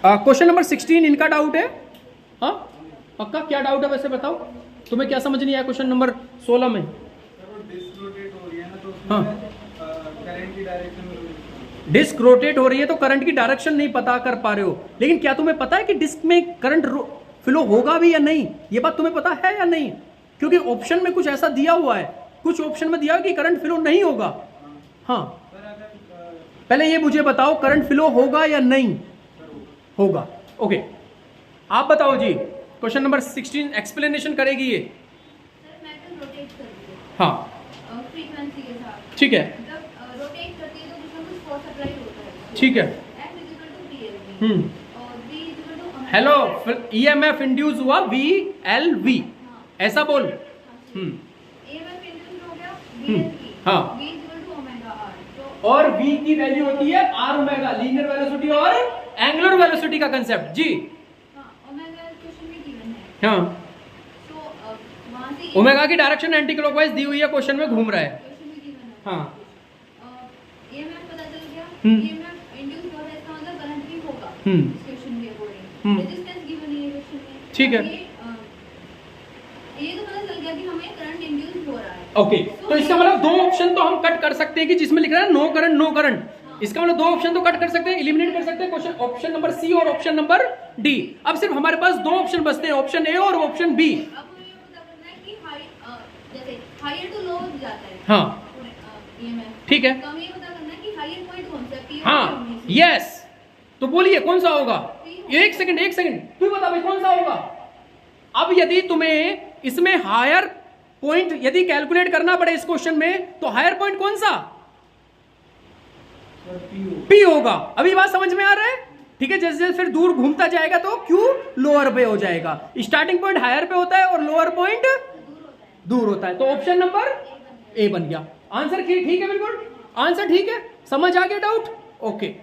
Question number 16 इनका doubt है। हाँ पक्का, क्या डाउट है वैसे बताओ, तुम्हें क्या समझ नहीं आया क्वेश्चन नंबर 16 में? हाँ डिस्क रोटेट हो रही है तो करंट की डायरेक्शन नहीं पता कर पा रहे हो, लेकिन क्या तुम्हें पता है कि डिस्क में करंट फ्लो होगा भी या नहीं? ये बात तुम्हें पता है या नहीं? क्योंकि ऑप्शन में कुछ ऐसा दिया हुआ है, कुछ ऑप्शन में दिया है कि करंट फ्लो नहीं होगा। हाँ पहले ये मुझे बताओ, करंट फ्लो होगा या नहीं होगा? ओके आप बताओ जी, क्वेश्चन नंबर 16 एक्सप्लेनेशन करेगी ये। हाँ ठीक है ठीक है। हेलो ईएमएफ इंड्यूस हुआ VLV, ऐसा बोल। हाँ और V की वैल्यू होती है R ओमेगा, लीनियर वेलोसिटी और एंगुलर वेलोसिटी का कंसेप्ट जी। हाँ ओमेगा की डायरेक्शन एंटी क्लॉकवाइज दी हुई है, क्वेश्चन में घूम रहा है। हाँ ठीक है ओके तो इसका मतलब दो ऑप्शन तो हम कट कर सकते हैं कि जिसमें लिख रहा है नो करंट नो करंट, इसका मतलब दो ऑप्शन तो कट कर सकते हैं, एलिमिनेट कर सकते हैं, क्वेश्चन ऑप्शन नंबर सी और ऑप्शन नंबर डी। अब सिर्फ हमारे पास दो ऑप्शन बचते हैं, ऑप्शन ए और ऑप्शन बी। हाँ ठीक है हाँ यस, तो बोलिए कौन सा होगा? एक सेकंड तू बता भाई कौन सा होगा? अब यदि तुम्हें इसमें हायर पॉइंट यदि कैलकुलेट करना पड़े इस क्वेश्चन में, तो हायर पॉइंट कौन सा? P होगा। अभी बात समझ में आ रहा है? ठीक है, जैसे जैसे फिर दूर घूमता जाएगा तो Q लोअर पे हो जाएगा, स्टार्टिंग पॉइंट हायर पे होता है और लोअर पॉइंट दूर होता है, तो ऑप्शन नंबर ए बन गया। आंसर ठीक है, बिल्कुल आंसर ठीक है, समझ आ गया डाउट? ओके